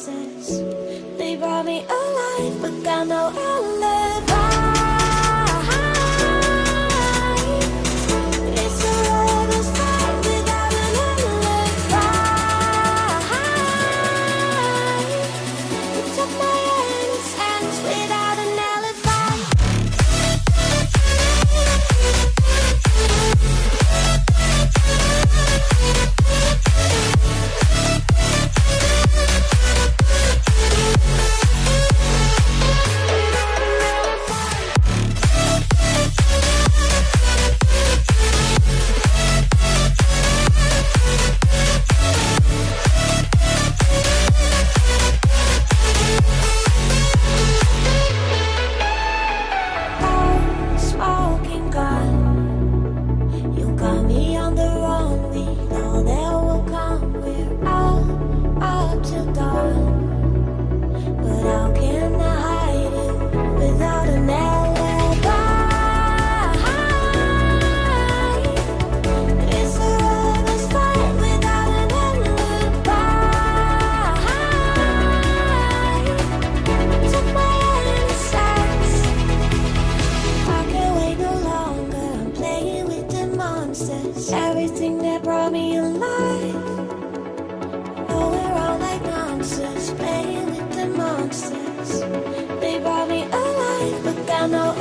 monsters. They brought me alive, but got no alibi. It's a rebel's fight without an alibi. Took my hands without an alibi. Smoking gun, you got me on the run. We know that will come. We're up till dawn. But how can I hide it without an alibi? It's a rebel's fight without an alibi. Took my innocence. I can't wait no longer. I'm playing with the monsters. Everything that brought me alive. Oh, we're all like monsters, playing with the monsters. They brought me alive, but got no